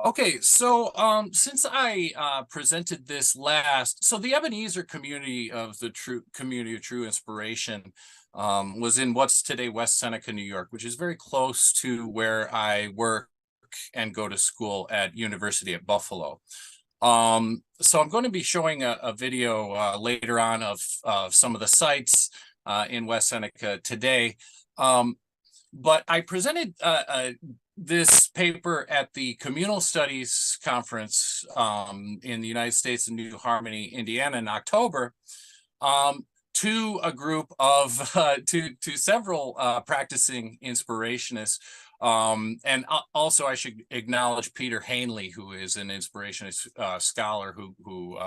Okay, so since I presented this last, so the Eben-Ezer community of the true community of true inspiration was in what's today West Seneca, New York, which is very close to where I work and go to school at University at Buffalo. So I'm going to be showing a video later on of some of the sites in West Seneca today. But I presented this paper at the Communal Studies Conference in the United States in New Harmony, Indiana in October to a group of, to several practicing inspirationists. And also I should acknowledge Peter Hanley, who is an inspirationist scholar who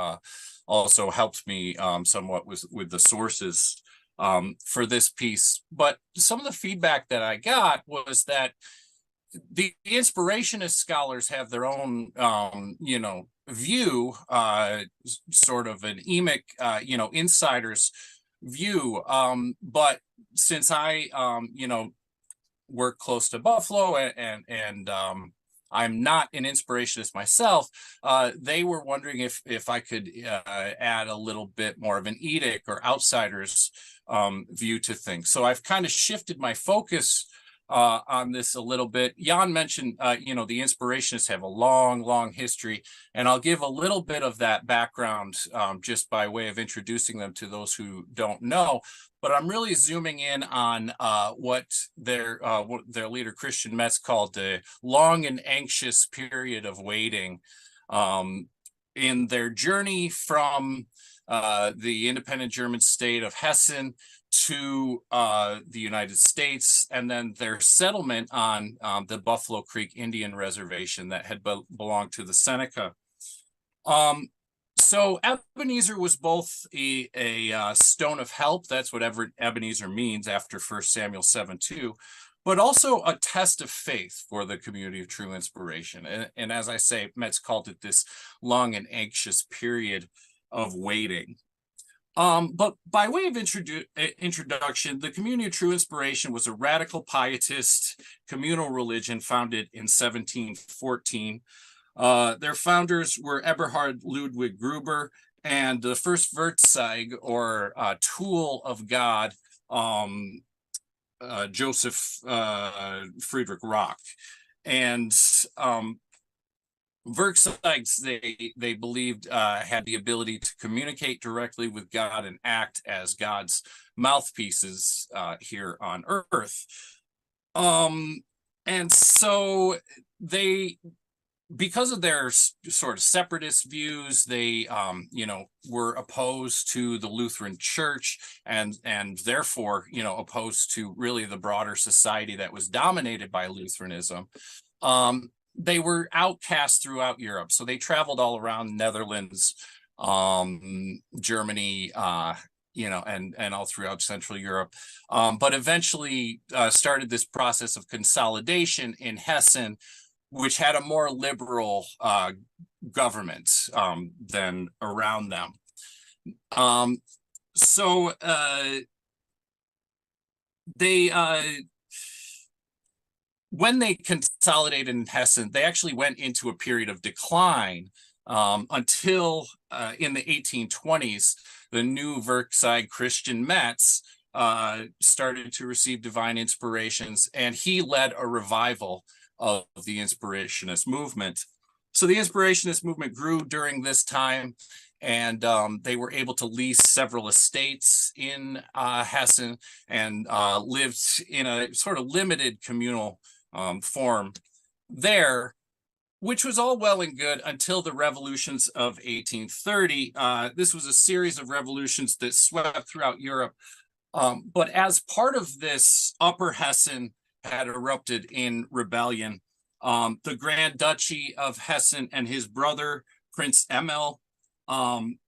also helped me somewhat with the sources for this piece. But some of the feedback that I got was that the inspirationist scholars have their own, view, sort of an emic, insider's view. But since I, work close to Buffalo and I'm not an inspirationist myself, they were wondering if I could add a little bit more of an edict or outsider's view to things. So I've kind of shifted my focus on this a little bit. Jan mentioned, the inspirationists have a long history, and I'll give a little bit of that background just by way of introducing them to those who don't know. But I'm really zooming in on what their leader Christian Metz called the long and anxious period of waiting in their journey from the independent German state of Hessen to the United States, and then their settlement on the Buffalo Creek Indian Reservation that had belonged to the Seneca. So Eben-Ezer was both a stone of help, that's what Eben-Ezer means after 1 Samuel 7:2, but also a test of faith for the community of true inspiration. And as I say, Metz called it this long and anxious period of waiting. But by way of introduction, the Community of True Inspiration was a radical pietist communal religion founded in 1714. Their founders were Eberhard Ludwig Gruber and the first Werkzeug, or tool of God, Joseph Friedrich Rock. And Werkzeugs, they believed, had the ability to communicate directly with God and act as God's mouthpieces here on Earth. And so they, because of their sort of separatist views, they, were opposed to the Lutheran Church and therefore, opposed to really the broader society that was dominated by Lutheranism. They were outcast throughout Europe. So they traveled all around Netherlands, Germany, and all throughout Central Europe, but eventually started this process of consolidation in Hessen, which had a more liberal government than around them. When they consolidated in Hessen, they actually went into a period of decline until in the 1820s, the new Werkzeug Christian Metz started to receive divine inspirations, and he led a revival of the Inspirationist movement. So the Inspirationist movement grew during this time, and they were able to lease several estates in Hessen and lived in a sort of limited communal form there, which was all well and good until the revolutions of 1830. This was a series of revolutions that swept throughout Europe. But as part of this, Upper Hessen had erupted in rebellion. The Grand Duchy of Hessen and his brother, Prince Emil,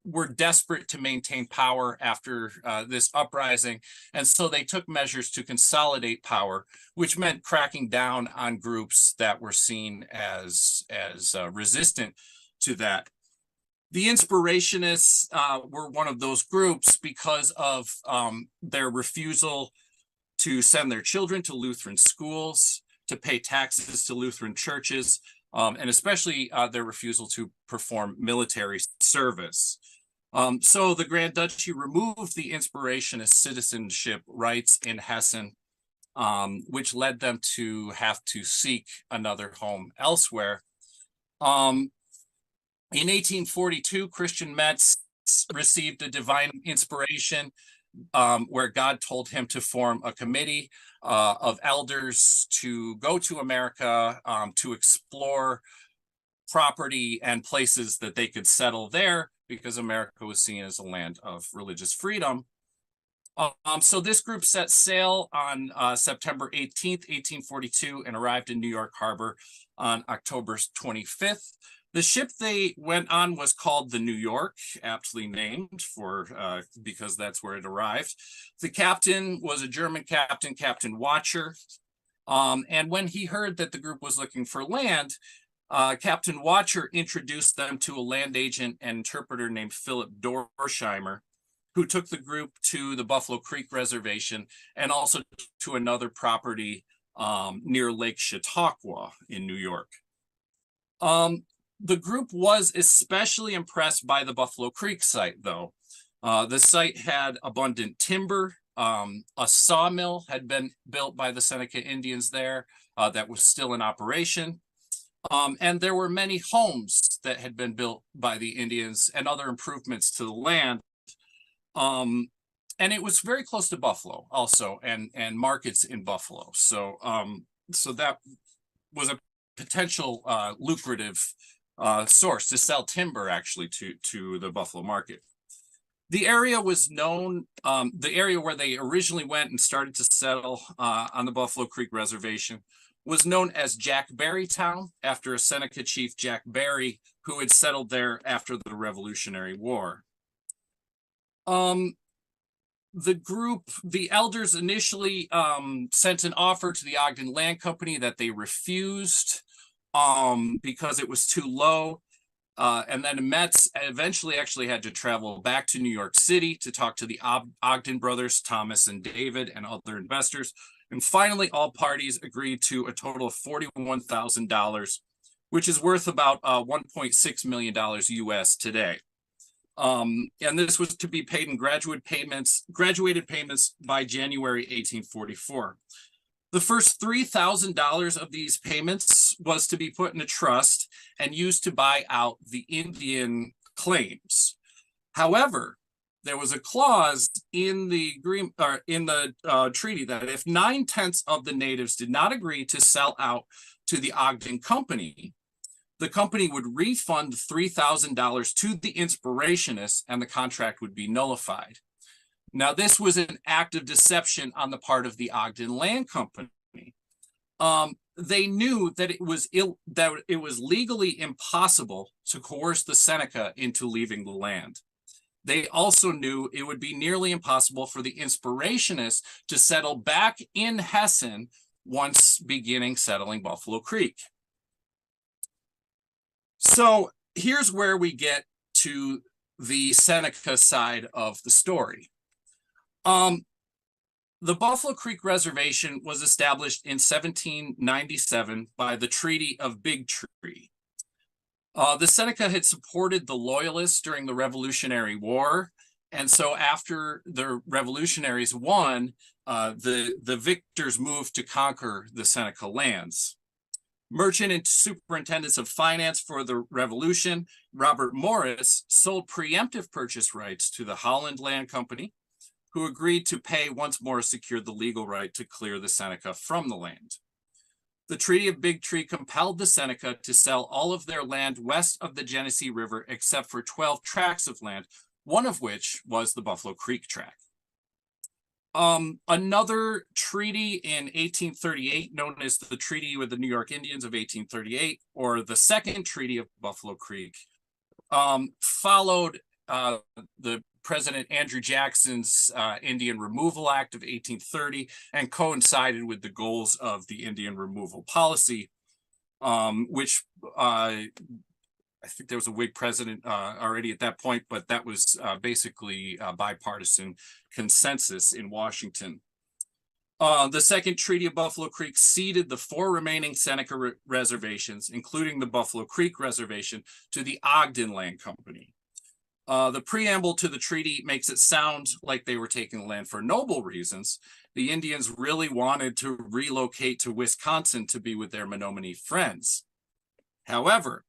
were desperate to maintain power after this uprising, and so they took measures to consolidate power, which meant cracking down on groups that were seen as resistant to that. The Inspirationists were one of those groups because of their refusal to send their children to Lutheran schools, to pay taxes to Lutheran churches, and especially their refusal to perform military service. So the Grand Duchy removed the Inspirationist citizenship rights in Hessen, which led them to have to seek another home elsewhere. In 1842, Christian Metz received a divine inspiration where God told him to form a committee of elders to go to America to explore property and places that they could settle there, because America was seen as a land of religious freedom. So this group set sail on September 18th, 1842, and arrived in New York Harbor on October 25th. The ship they went on was called the New York, aptly named because that's where it arrived. The captain was a German captain, Captain Watcher. And when he heard that the group was looking for land, Captain Watcher introduced them to a land agent and interpreter named Philip Dorsheimer, who took the group to the Buffalo Creek Reservation and also to another property near Lake Chautauqua in New York. The group was especially impressed by the Buffalo Creek site, though. The site had abundant timber. A sawmill had been built by the Seneca Indians there that was still in operation. And there were many homes that had been built by the Indians and other improvements to the land. And it was very close to Buffalo also, and markets in Buffalo. So that was a potential lucrative source to sell timber actually to the Buffalo market. The area was known, the area where they originally went and started to settle on the Buffalo Creek Reservation was known as Jack Berry Town, after a Seneca chief, Jack Berry, who had settled there after the Revolutionary War. The elders initially sent an offer to the Ogden Land Company that they refused because it was too low. And then Metz eventually actually had to travel back to New York City to talk to the Ogden brothers, Thomas and David, and other investors. And finally, all parties agreed to a total of $41,000, which is worth about $1.6 million US today. And this was to be paid in graduated payments by January 1844. The first $3,000 of these payments was to be put in a trust and used to buy out the Indian claims. However, there was a clause in the agreement, or in the treaty, that if 9/10 of the natives did not agree to sell out to the Ogden Company, the company would refund $3,000 to the Inspirationists and the contract would be nullified. Now, this was an act of deception on the part of the Ogden Land Company. They knew that it was legally impossible to coerce the Seneca into leaving the land. They also knew it would be nearly impossible for the Inspirationists to settle back in Hessen once beginning settling Buffalo Creek. So here's where we get to the Seneca side of the story. The Buffalo Creek Reservation was established in 1797 by the Treaty of Big Tree. The Seneca had supported the Loyalists during the Revolutionary War, and so after the revolutionaries won, the victors moved to conquer the Seneca lands. Merchant and superintendents of finance for the Revolution, Robert Morris, sold preemptive purchase rights to the Holland Land Company, who agreed to pay once Morris secured the legal right to clear the Seneca from the land. The Treaty of Big Tree compelled the Seneca to sell all of their land west of the Genesee River except for 12 tracts of land, one of which was the Buffalo Creek tract. Another treaty in 1838, known as the Treaty with the New York Indians of 1838, or the Second Treaty of Buffalo Creek, followed the President Andrew Jackson's Indian Removal Act of 1830 and coincided with the goals of the Indian removal policy, which I think there was a Whig president already at that point, but that was basically a bipartisan consensus in Washington. The Second Treaty of Buffalo Creek ceded the 4 remaining Seneca reservations, including the Buffalo Creek Reservation, to the Ogden Land Company. The preamble to the treaty makes it sound like they were taking the land for noble reasons. The Indians really wanted to relocate to Wisconsin to be with their Menominee friends. However,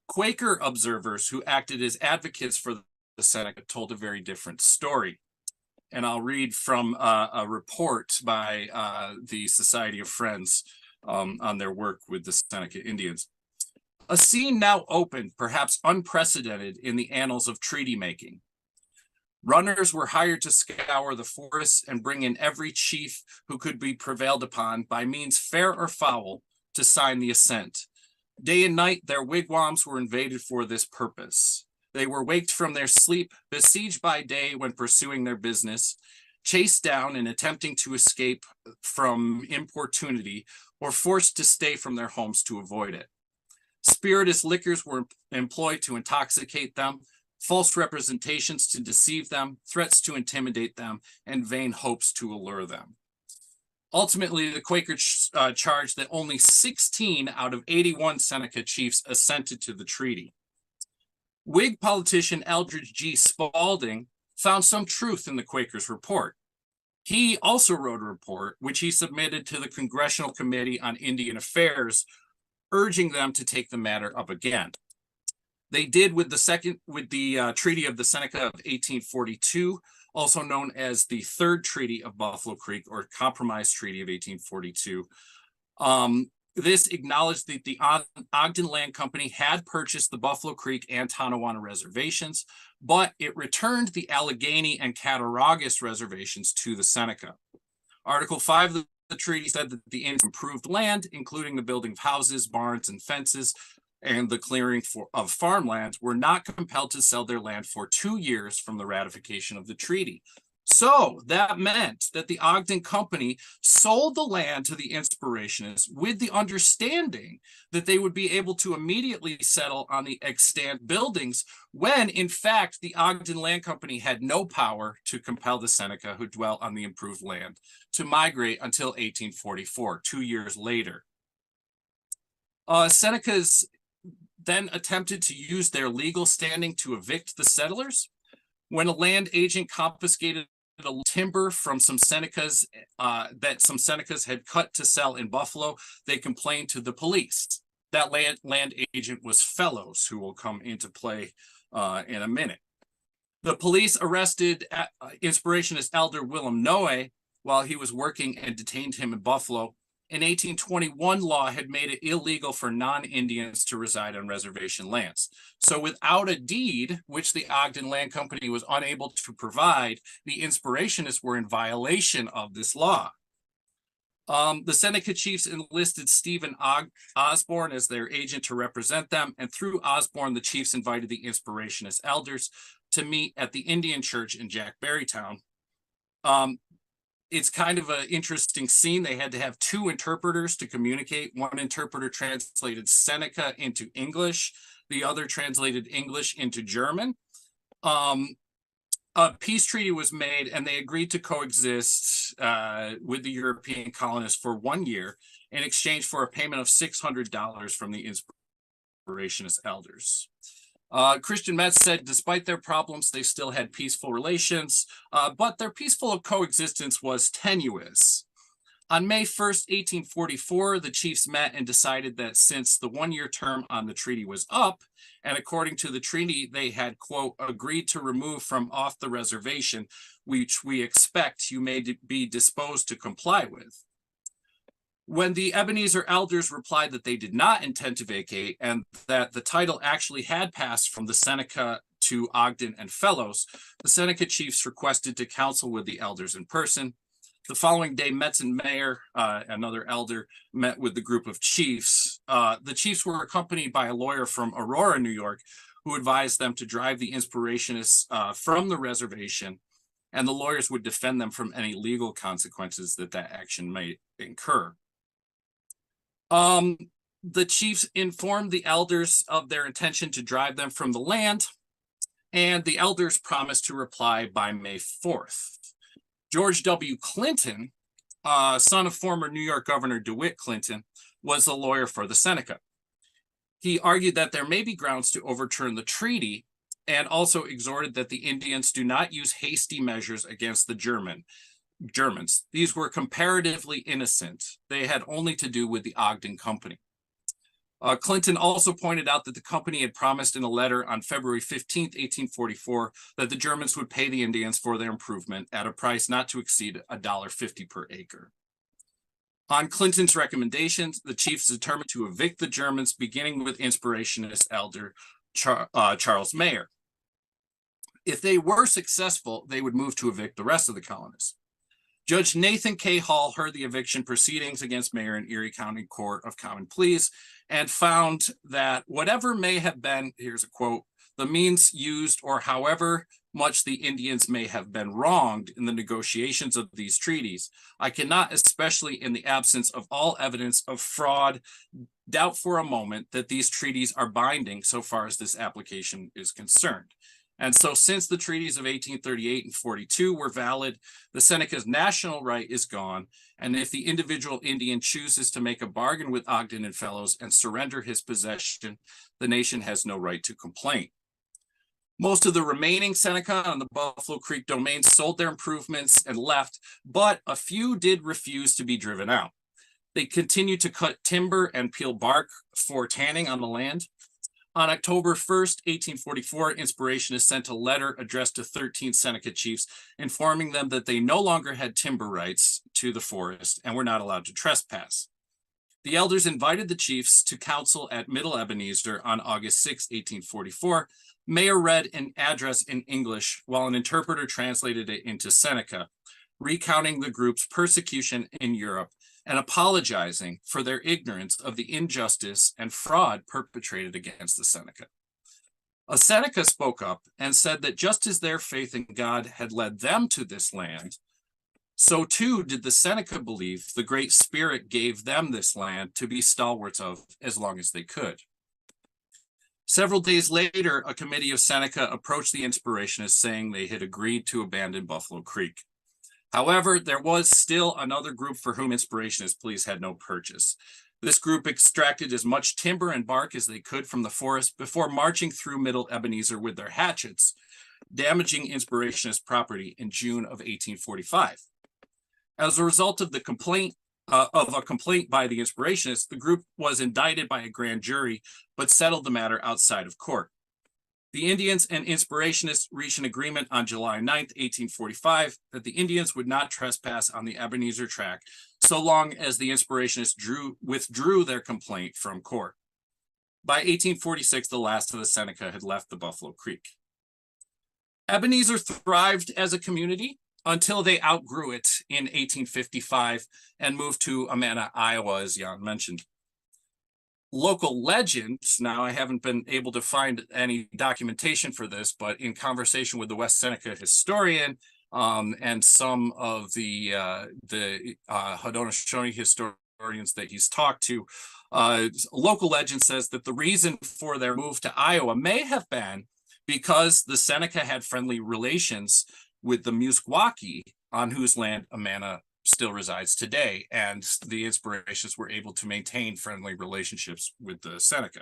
Quaker observers who acted as advocates for the Seneca told a very different story. And I'll read from a report by the Society of Friends on their work with the Seneca Indians. A scene now opened, perhaps unprecedented in the annals of treaty making. Runners were hired to scour the forests and bring in every chief who could be prevailed upon by means fair or foul to sign the assent. Day and night, their wigwams were invaded for this purpose. They were waked from their sleep, besieged by day when pursuing their business, chased down in attempting to escape from importunity, or forced to stay from their homes to avoid it. Spirituous liquors were employed to intoxicate them, false representations to deceive them, threats to intimidate them, and vain hopes to allure them. Ultimately, the Quakers charged that only 16 out of 81 Seneca chiefs assented to the treaty. Whig politician Eldridge G. Spalding found some truth in the Quakers' report. He also wrote a report, which he submitted to the Congressional Committee on Indian Affairs, urging them to take the matter up again. They did with the Treaty of the Seneca of 1842, also known as the Third Treaty of Buffalo Creek or Compromise Treaty of 1842. This acknowledged that the Ogden Land Company had purchased the Buffalo Creek and Tonawanda reservations, but it returned the Allegheny and Cattaraugus reservations to the Seneca. Article 5 of the treaty said that the Indians improved land, including the building of houses, barns, and fences, and the clearing of farmland, were not compelled to sell their land for 2 years from the ratification of the treaty. So that meant that the Ogden Company sold the land to the Inspirationists with the understanding that they would be able to immediately settle on the extant buildings when, in fact, the Ogden Land Company had no power to compel the Seneca who dwelt on the improved land to migrate until 1844, 2 years later. Senecas then attempted to use their legal standing to evict the settlers. When a land agent confiscated timber from some Senecas that some Senecas had cut to sell in Buffalo, they complained to the police. That land agent was Fellows, who will come into play in a minute. The police arrested Inspirationist elder Willem Noe while he was working and detained him in Buffalo. In 1821, law had made it illegal for non-Indians to reside on reservation lands. So without a deed, which the Ogden Land Company was unable to provide, the Inspirationists were in violation of this law. The Seneca chiefs enlisted Stephen Osborne as their agent to represent them, and through Osborne, the chiefs invited the Inspirationist elders to meet at the Indian Church in Jack Berrytown. It's kind of an interesting scene. They had to have 2 interpreters to communicate. One interpreter translated Seneca into English. The other translated English into German. A peace treaty was made, and they agreed to coexist with the European colonists for 1 year in exchange for a payment of $600 from the Inspirationist elders. Christian Metz said despite their problems, they still had peaceful relations, but their peaceful coexistence was tenuous. On May 1st, 1844, the chiefs met and decided that since the 1-year term on the treaty was up, and according to the treaty, they had, quote, agreed to remove from off the reservation, which we expect you may be disposed to comply with. When the Eben-Ezer elders replied that they did not intend to vacate and that the title actually had passed from the Seneca to Ogden and Fellows, the Seneca chiefs requested to counsel with the elders in person. The following day, Metz and Mayer, another elder, met with the group of chiefs. The chiefs were accompanied by a lawyer from Aurora, New York, who advised them to drive the Inspirationists from the reservation, and the lawyers would defend them from any legal consequences that action might incur. The chiefs informed the elders of their intention to drive them from the land, and the elders promised to reply by May 4th. George W. Clinton son of former New York Governor DeWitt Clinton, was the lawyer for the Seneca. He argued that there may be grounds to overturn the treaty and also exhorted that the Indians do not use hasty measures against the Germans. These were comparatively innocent. They had only to do with the Ogden Company. Clinton also pointed out that the company had promised in a letter on February 15, 1844, that the Germans would pay the Indians for their improvement at a price not to exceed $1.50 per acre. On Clinton's recommendations, the chiefs determined to evict the Germans, beginning with Inspirationist elder Charles Mayer. If they were successful, they would move to evict the rest of the colonists. Judge Nathan K. Hall heard the eviction proceedings against Mayer in Erie County Court of Common Pleas and found that whatever may have been, here's a quote, the means used or however much the Indians may have been wronged in the negotiations of these treaties, I cannot, especially in the absence of all evidence of fraud, doubt for a moment that these treaties are binding so far as this application is concerned. And so since the treaties of 1838 and 42 were valid, the Seneca's national right is gone. And if the individual Indian chooses to make a bargain with Ogden and Fellows and surrender his possession, the nation has no right to complain. Most of the remaining Seneca on the Buffalo Creek domain sold their improvements and left, but a few did refuse to be driven out. They continued to cut timber and peel bark for tanning on the land. On October 1st, 1844, Inspirationists sent a letter addressed to 13 Seneca chiefs, informing them that they no longer had timber rights to the forest and were not allowed to trespass. The elders invited the chiefs to council at Middle Eben-Ezer on August 6, 1844. Mayer read an address in English while an interpreter translated it into Seneca, recounting the group's persecution in Europe and apologizing for their ignorance of the injustice and fraud perpetrated against the Seneca. A Seneca spoke up and said that just as their faith in God had led them to this land, so too did the Seneca believe the Great Spirit gave them this land to be stalwarts of as long as they could. Several days later, a committee of Seneca approached the Inspirationists saying they had agreed to abandon Buffalo Creek. However, there was still another group for whom Inspirationist pleas had no purchase. This group extracted as much timber and bark as they could from the forest before marching through Middle Eben-Ezer with their hatchets, damaging Inspirationist property in June of 1845. As a result of a complaint by the Inspirationists, the group was indicted by a grand jury, but settled the matter outside of court. The Indians and Inspirationists reached an agreement on July 9, 1845, that the Indians would not trespass on the Eben-Ezer track so long as the Inspirationists withdrew their complaint from court. By 1846, the last of the Seneca had left the Buffalo Creek. Eben-Ezer thrived as a community until they outgrew it in 1855 and moved to Amana, Iowa, as Jan mentioned. Local legends, now I haven't been able to find any documentation for this, but in conversation with the West Seneca historian and some of the Haudenosaunee historians that he's talked to, local legend says that the reason for their move to Iowa may have been because the Seneca had friendly relations with the Meskwaki, on whose land Amana still resides today, and the Inspirationists were able to maintain friendly relationships with the Seneca.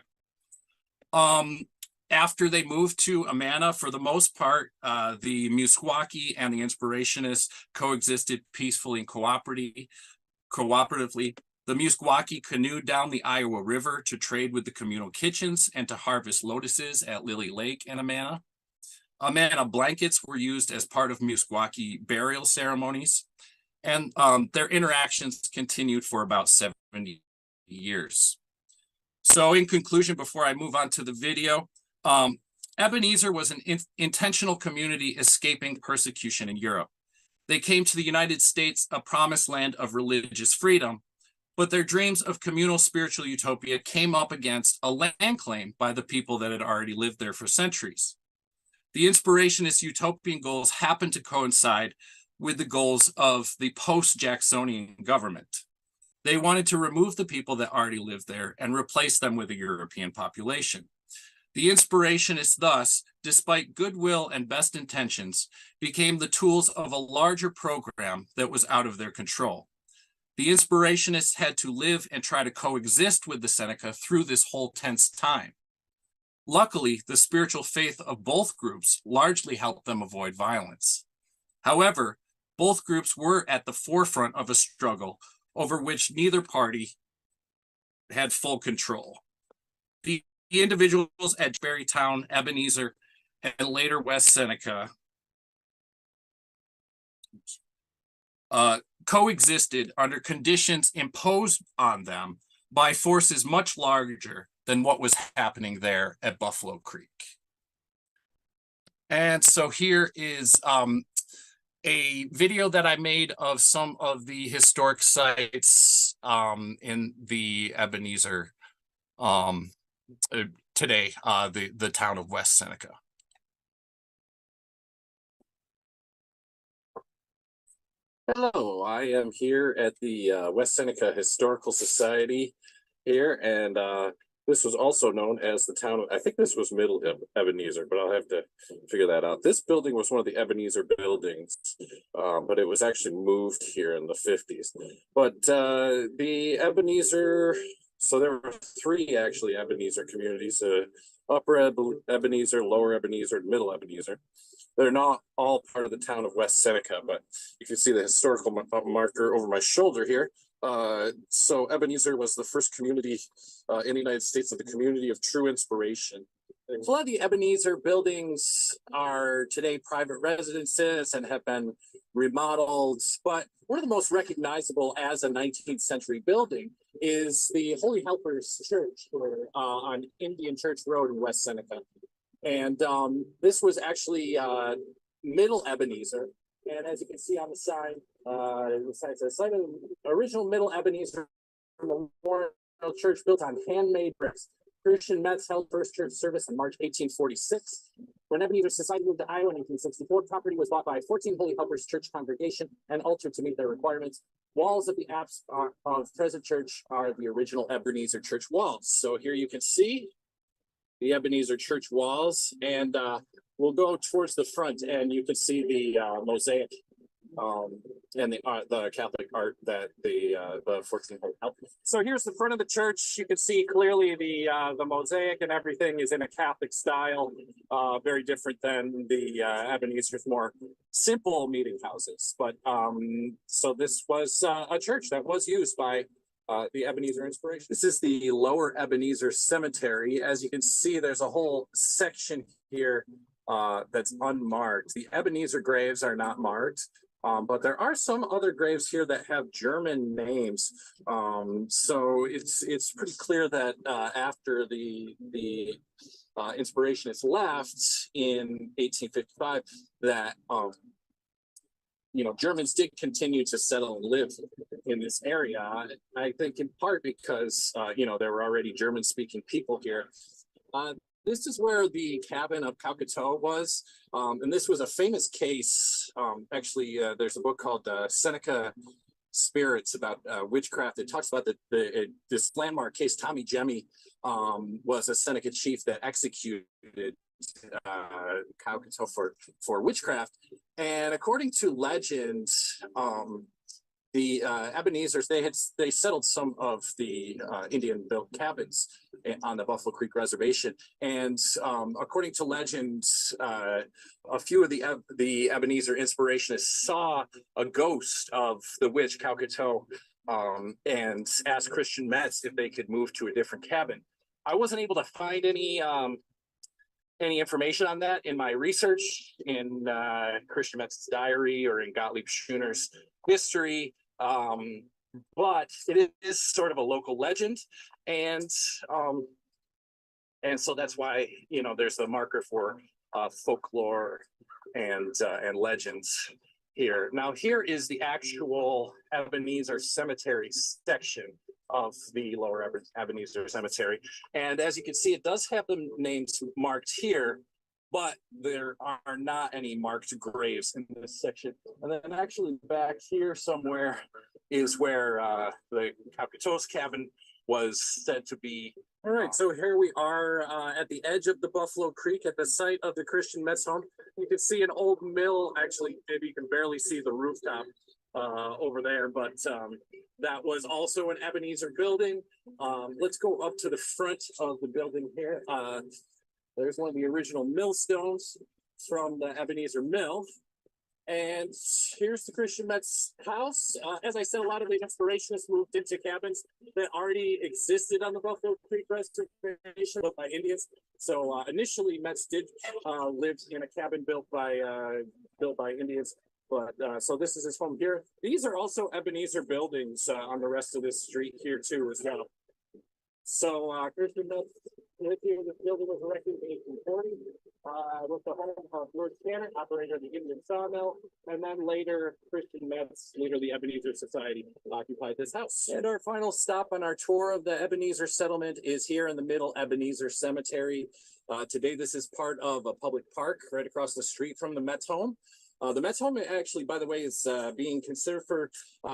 After they moved to Amana, for the most part, the Meskwaki and the Inspirationists coexisted peacefully and cooperatively. The Meskwaki canoed down the Iowa River to trade with the communal kitchens and to harvest lotuses at Lily Lake and Amana. Amana blankets were used as part of Meskwaki burial ceremonies. And their interactions continued for about 70 years. So in conclusion, before I move on to the video, Eben-Ezer was an intentional community escaping persecution in Europe. They came to the United States, a promised land of religious freedom, but their dreams of communal spiritual utopia came up against a land claim by the people that had already lived there for centuries. The Inspirationist utopian goals happened to coincide with the goals of the post-Jacksonian government. They wanted to remove the people that already lived there and replace them with a European population. The Inspirationists thus, despite goodwill and best intentions, became the tools of a larger program that was out of their control. The Inspirationists had to live and try to coexist with the Seneca through this whole tense time. Luckily, the spiritual faith of both groups largely helped them avoid violence. However, both groups were at the forefront of a struggle over which neither party had full control. The individuals at Berrytown, Eben-Ezer, and later West Seneca coexisted under conditions imposed on them by forces much larger than what was happening there at Buffalo Creek. And so here is a video that I made of some of the historic sites in the Eben-Ezer today, the town of West Seneca. Hello, I am here at the West Seneca Historical Society here, and this was also known as the town of, I think this was Middle Eben-Ezer, but I'll have to figure that out. This building was one of the Eben-Ezer buildings, but it was actually moved here in the 50s. But the Eben-Ezer, so there were three actually Eben-Ezer communities, Upper Eben-Ezer, Lower Eben-Ezer, and Middle Eben-Ezer. They're not all part of the town of West Seneca, but you can see the historical marker over my shoulder here. So Eben-Ezer was the first community in the United States of the community of true inspiration. A lot of the Eben-Ezer buildings are today private residences and have been remodeled, but one of the most recognizable as a 19th century building is the Holy Helpers Church on Indian Church Road in West Seneca. And this was actually Middle Eben-Ezer. And as you can see on the side, the site of the original Middle Eben-Ezer Memorial Church built on handmade bricks. Christian Metz held first church service in March 1846. When Eben-Ezer Society moved to Iowa in 1864, property was bought by 14 Holy Helpers Church congregation and altered to meet their requirements. Walls of the apse of present church are the original Eben-Ezer Church walls. So here you can see the Eben-Ezer Church walls, and we'll go towards the front, and you can see the mosaic and the Catholic art that the 14 Holy Helpers. So here's the front of the church. You can see clearly the mosaic and everything is in a Catholic style, very different than the Eben-Ezer's more simple meeting houses. But so this was a church that was used by the Eben-Ezer Inspiration. This is the Lower Eben-Ezer Cemetery. As you can see, there's a whole section here that's unmarked. The Eben-Ezer graves are not marked, but there are some other graves here that have German names. So it's pretty clear that after the Inspirationists left in 1855, that Germans did continue to settle and live in this area. I think in part because, there were already German-speaking people here. This is where the cabin of Calcutta was. And this was a famous case. Actually, there's a book called Seneca Spirits about witchcraft. It talks about this landmark case. Tommy Jemmy was a Seneca chief that executed Calcutta for witchcraft. And according to legend, the Eben-Ezers, they settled some of the Indian-built cabins on the Buffalo Creek Reservation. And according to legend, a few of the Eben-Ezer Inspirationists saw a ghost of the witch Calcutta and asked Christian Metz if they could move to a different cabin. I wasn't able to find any information on that in my research in Christian Metz's diary or in Gottlieb Schooner's history, but it is sort of a local legend, and so that's why there's the marker for folklore and legends here. Now here is the actual Eben-Ezer Cemetery section of the Lower Eben-Ezer Cemetery. And as you can see, it does have the names marked here, but there are not any marked graves in this section. And then actually back here somewhere is where the Calcutta's cabin was said to be. All right, so here we are at the edge of the Buffalo Creek at the site of the Christian Metz home. You can see an old mill. Actually, maybe you can barely see the rooftop over there, but that was also an Eben-Ezer building. Let's go up to the front of the building here. There's one of the original millstones from the Eben-Ezer mill. And here's the Christian Metz house. As I said, a lot of the Inspirationists moved into cabins that already existed on the Buffalo Creek Reservation, built by Indians. So initially, Metz did live in a cabin built by Indians. But so this is his home here. These are also Eben-Ezer buildings on the rest of this street here too as well. So Christian Metz lived here. This building was erected in 1840 with the home of Lord Cannon, operator of the Indian sawmill, and then later Christian Metz, later the Eben-Ezer Society, occupied this house. And our final stop on our tour of the Eben-Ezer settlement is here in the Middle Eben-Ezer Cemetery. Today, this is part of a public park right across the street from the Metz home. The Metz home actually, by the way, is being considered for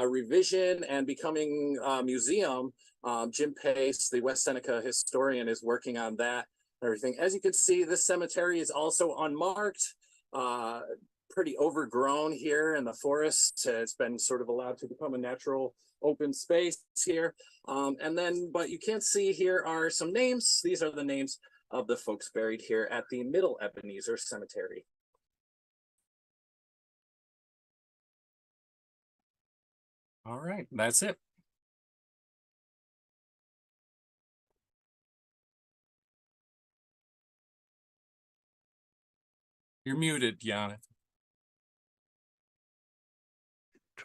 revision and becoming a museum. Jim Pace, the West Seneca historian, is working on that and everything. As you can see, this cemetery is also unmarked, pretty overgrown here in the forest. It's been sort of allowed to become a natural open space here. But you can't see here are some names. These are the names of the folks buried here at the Middle Eben-Ezer Cemetery. All right, that's it. You're muted, Jonathan.